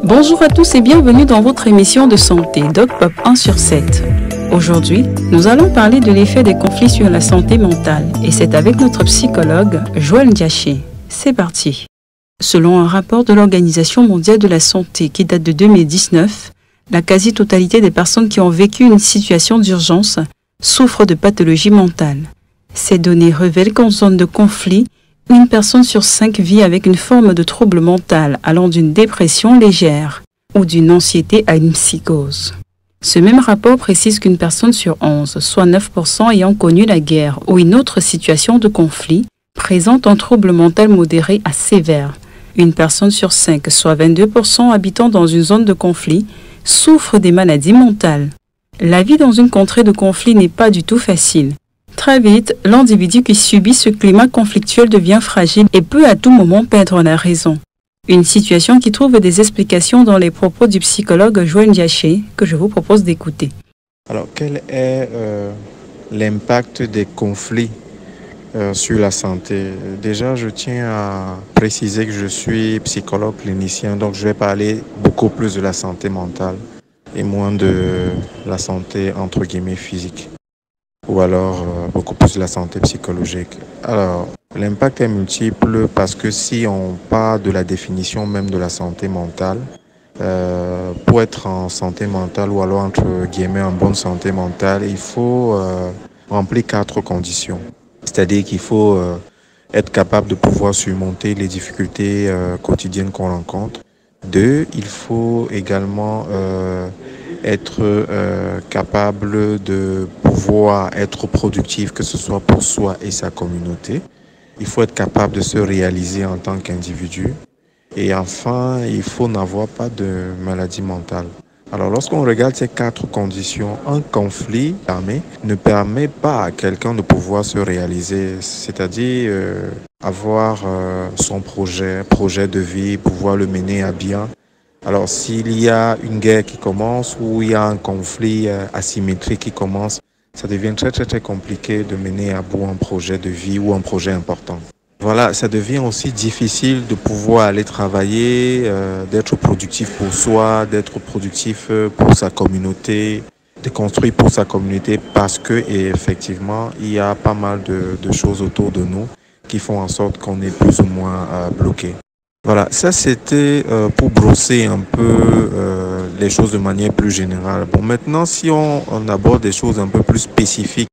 Bonjour à tous et bienvenue dans votre émission de santé DocPop 1 sur 7. Aujourd'hui, nous allons parler de l'effet des conflits sur la santé mentale et c'est avec notre psychologue Joël Ndiaché. C'est parti. Selon un rapport de l'Organisation mondiale de la santé qui date de 2019, la quasi-totalité des personnes qui ont vécu une situation d'urgence souffrent de pathologies mentales. Ces données révèlent qu'en zone de conflit, une personne sur 5 vit avec une forme de trouble mental allant d'une dépression légère ou d'une anxiété à une psychose. Ce même rapport précise qu'une personne sur 11, soit 9% ayant connu la guerre ou une autre situation de conflit, présente un trouble mental modéré à sévère. Une personne sur 5, soit 22% habitant dans une zone de conflit, souffre des maladies mentales. La vie dans une contrée de conflit n'est pas du tout facile. Très vite, l'individu qui subit ce climat conflictuel devient fragile et peut à tout moment perdre la raison. Une situation qui trouve des explications dans les propos du psychologue Joël Ndiaché que je vous propose d'écouter. Alors, quel est l'impact des conflits sur la santé? Déjà, je tiens à préciser que je suis psychologue clinicien, donc je vais parler beaucoup plus de la santé mentale et moins de la santé entre guillemets physique, ou alors beaucoup plus de la santé psychologique. Alors, l'impact est multiple parce que si on part de la définition même de la santé mentale, pour être en santé mentale ou alors entre guillemets en bonne santé mentale, il faut remplir 4 conditions. C'est-à-dire qu'il faut être capable de pouvoir surmonter les difficultés quotidiennes qu'on rencontre. 2, il faut également être capable de pouvoir être productif, que ce soit pour soi et sa communauté. Il faut être capable de se réaliser en tant qu'individu. Et enfin, il faut n'avoir pas de maladie mentale. Alors, lorsqu'on regarde ces 4 conditions, un conflit armé ne permet pas à quelqu'un de pouvoir se réaliser, c'est-à-dire avoir son projet de vie, pouvoir le mener à bien. Alors, s'il y a une guerre qui commence ou il y a un conflit asymétrique qui commence, ça devient très compliqué de mener à bout un projet de vie ou un projet important. Voilà, ça devient aussi difficile de pouvoir aller travailler, d'être productif pour soi, d'être productif pour sa communauté, de construire pour sa communauté parce que effectivement, il y a pas mal de choses autour de nous qui font en sorte qu'on est plus ou moins bloqué. Voilà, ça c'était pour brosser un peu les choses de manière plus générale. Bon, maintenant, si on aborde des choses un peu plus spécifiques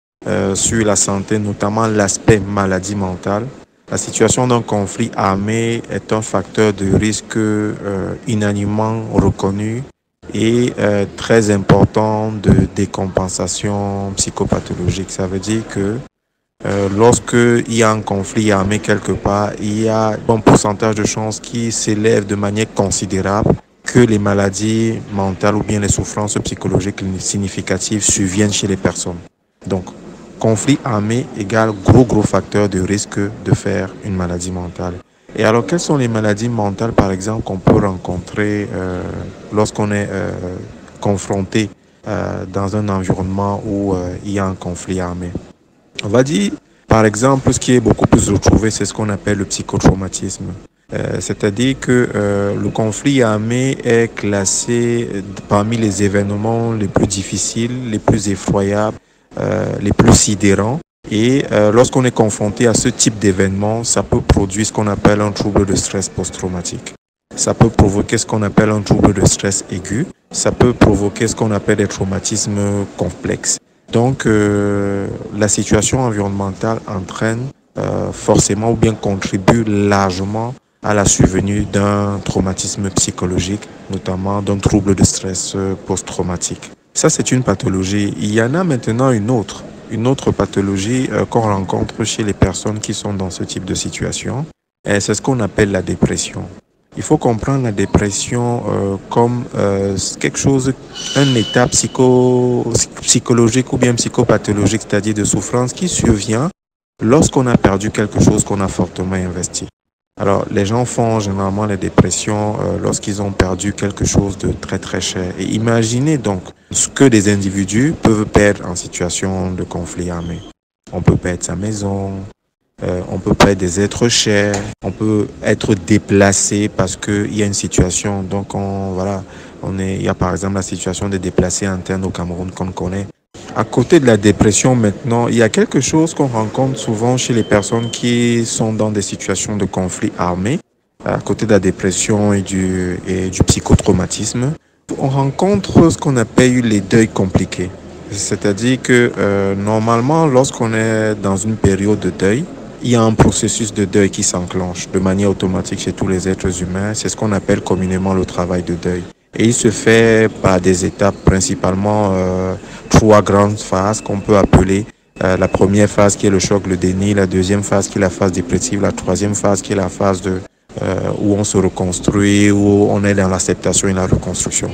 sur la santé, notamment l'aspect maladie mentale, la situation d'un conflit armé est un facteur de risque unanimement reconnu et très important de décompensation psychopathologique. Ça veut dire que lorsqu'il y a un conflit armé quelque part, il y a un pourcentage de chances qui s'élève de manière considérable que les maladies mentales ou bien les souffrances psychologiques significatives surviennent chez les personnes. Donc, conflit armé égale gros facteur de risque de faire une maladie mentale. Et alors, quelles sont les maladies mentales, par exemple, qu'on peut rencontrer lorsqu'on est confronté dans un environnement où il y a un conflit armé? On va dire, par exemple, ce qui est beaucoup plus retrouvé, c'est ce qu'on appelle le psychotraumatisme. C'est-à-dire que le conflit armé est classé parmi les événements les plus difficiles, les plus effroyables, les plus sidérants. Et lorsqu'on est confronté à ce type d'événement, ça peut produire ce qu'on appelle un trouble de stress post-traumatique. Ça peut provoquer ce qu'on appelle un trouble de stress aigu. Ça peut provoquer ce qu'on appelle des traumatismes complexes. Donc, la situation environnementale entraîne forcément ou bien contribue largement à la survenue d'un traumatisme psychologique, notamment d'un trouble de stress post-traumatique. Ça, c'est une pathologie. Il y en a maintenant une autre pathologie qu'on rencontre chez les personnes qui sont dans ce type de situation. Et c'est ce qu'on appelle la dépression. Il faut comprendre la dépression comme quelque chose, un état psychologique ou bien psychopathologique, c'est-à-dire de souffrance qui survient lorsqu'on a perdu quelque chose qu'on a fortement investi. Alors, les gens font généralement les dépressions lorsqu'ils ont perdu quelque chose de très cher. Et imaginez donc ce que des individus peuvent perdre en situation de conflit armé. On peut perdre sa maison, on peut perdre des êtres chers, on peut être déplacé parce qu'il y a une situation. Donc, il y a par exemple la situation des déplacés internes au Cameroun qu'on connaît. À côté de la dépression maintenant, il y a quelque chose qu'on rencontre souvent chez les personnes qui sont dans des situations de conflit armé. À côté de la dépression et du psychotraumatisme, on rencontre ce qu'on appelle les deuils compliqués. C'est-à-dire que normalement, lorsqu'on est dans une période de deuil, il y a un processus de deuil qui s'enclenche de manière automatique chez tous les êtres humains. C'est ce qu'on appelle communément le travail de deuil. Et il se fait par des étapes, principalement 3 grandes phases qu'on peut appeler. La première phase qui est le choc, le déni, la deuxième phase qui est la phase dépressive, la troisième phase qui est la phase où on se reconstruit, où on est dans l'acceptation et la reconstruction.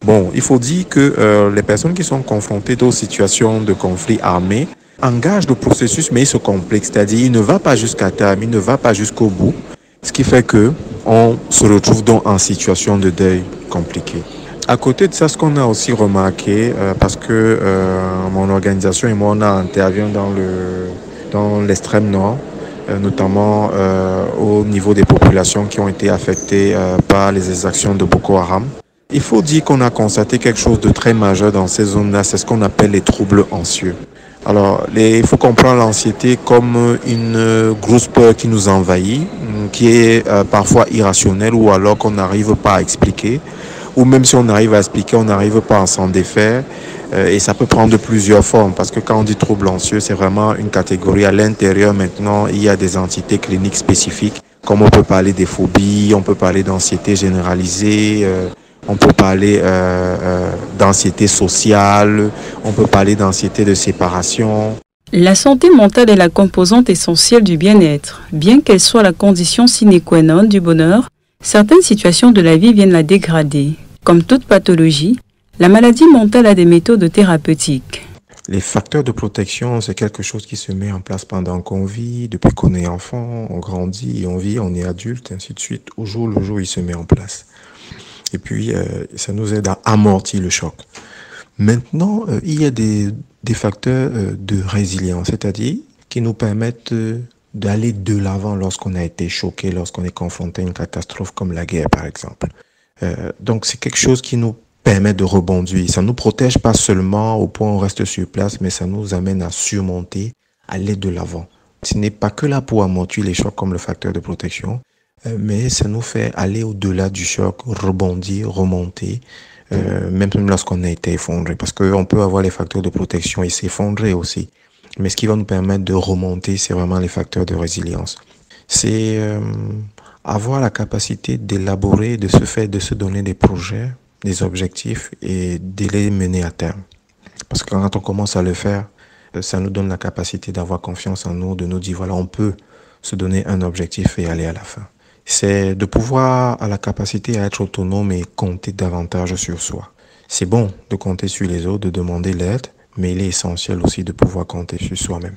Bon, il faut dire que les personnes qui sont confrontées aux situations de conflit armé engagent le processus, mais il se complique. C'est-à-dire, il ne va pas jusqu'à terme, il ne va pas jusqu'au bout. Ce qui fait que on se retrouve donc en situation de deuil compliqué. À côté de ça, ce qu'on a aussi remarqué, parce que mon organisation et moi, on intervient dans l'extrême nord, notamment au niveau des populations qui ont été affectées par les exactions de Boko Haram. Il faut dire qu'on a constaté quelque chose de très majeur dans ces zones-là, c'est ce qu'on appelle les troubles anxieux. Alors, il faut comprendre l'anxiété comme une grosse peur qui nous envahit, qui est parfois irrationnelle ou alors qu'on n'arrive pas à expliquer. Ou même si on arrive à expliquer, on n'arrive pas à s'en défaire. Et ça peut prendre plusieurs formes parce que quand on dit trouble anxieux, c'est vraiment une catégorie. À l'intérieur, maintenant, il y a des entités cliniques spécifiques, comme on peut parler des phobies, on peut parler d'anxiété généralisée, on peut parler d'anxiété sociale, on peut parler d'anxiété de séparation. La santé mentale est la composante essentielle du bien-être. Bien qu'elle soit la condition sine qua non du bonheur, certaines situations de la vie viennent la dégrader. Comme toute pathologie, la maladie mentale a des méthodes thérapeutiques. Les facteurs de protection, c'est quelque chose qui se met en place pendant qu'on vit, depuis qu'on est enfant, on grandit, on vit, on est adulte, ainsi de suite. Au jour le jour, il se met en place. Et puis, ça nous aide à amortir le choc. Maintenant, il y a des facteurs de résilience, c'est-à-dire qui nous permettent d'aller de l'avant lorsqu'on a été choqué, lorsqu'on est confronté à une catastrophe comme la guerre, par exemple. Donc, c'est quelque chose qui nous permet de rebondir. Ça ne nous protège pas seulement au point où on reste sur place, mais ça nous amène à surmonter, à aller de l'avant. Ce n'est pas que là pour amortir les chocs comme le facteur de protection, mais ça nous fait aller au-delà du choc, rebondir, remonter, même lorsqu'on a été effondré. Parce qu'on peut avoir les facteurs de protection et s'effondrer aussi. Mais ce qui va nous permettre de remonter, c'est vraiment les facteurs de résilience. C'est avoir la capacité d'élaborer, de se donner des projets, des objectifs et de les mener à terme. Parce que quand on commence à le faire, ça nous donne la capacité d'avoir confiance en nous, de nous dire, voilà, on peut se donner un objectif et aller à la fin. C'est de pouvoir avoir la capacité à être autonome et compter davantage sur soi. C'est bon de compter sur les autres, de demander l'aide, mais il est essentiel aussi de pouvoir compter sur soi-même.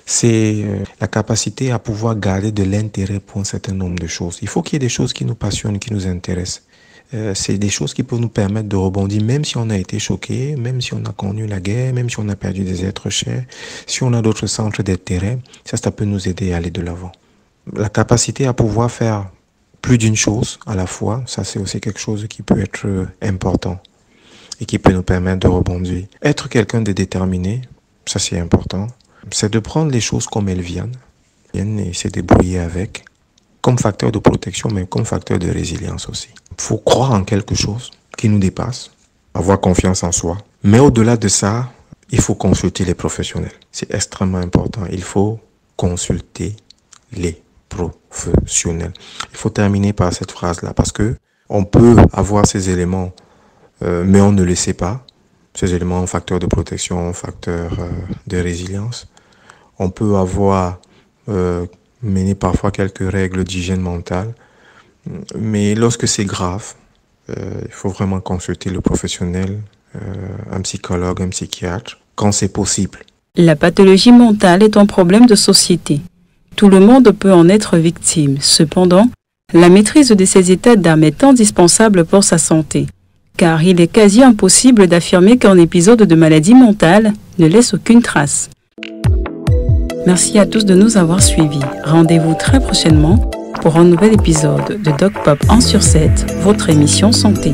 C'est la capacité à pouvoir garder de l'intérêt pour un certain nombre de choses. Il faut qu'il y ait des choses qui nous passionnent, qui nous intéressent. C'est des choses qui peuvent nous permettre de rebondir, même si on a été choqué, même si on a connu la guerre, même si on a perdu des êtres chers, si on a d'autres centres d'intérêt, ça peut nous aider à aller de l'avant. La capacité à pouvoir faire plus d'une chose à la fois, ça c'est aussi quelque chose qui peut être important et qui peut nous permettre de rebondir. Être quelqu'un de déterminé, ça c'est important, c'est de prendre les choses comme elles viennent et se débrouiller avec, comme facteur de protection, mais comme facteur de résilience aussi. Il faut croire en quelque chose qui nous dépasse, avoir confiance en soi. Mais au-delà de ça, il faut consulter les professionnels. C'est extrêmement important. Il faut consulter les professionnels. Il faut terminer par cette phrase-là parce que on peut avoir ces éléments, mais on ne le sait pas. Ces éléments, facteurs de protection, facteurs de résilience. On peut avoir mené parfois quelques règles d'hygiène mentale. Mais lorsque c'est grave, il faut vraiment consulter le professionnel, un psychologue, un psychiatre, quand c'est possible. La pathologie mentale est un problème de société. Tout le monde peut en être victime. Cependant, la maîtrise de ces états d'âme est indispensable pour sa santé, car il est quasi impossible d'affirmer qu'un épisode de maladie mentale ne laisse aucune trace. Merci à tous de nous avoir suivis. Rendez-vous très prochainement pour un nouvel épisode de Doc Pop 1 sur 7, votre émission santé.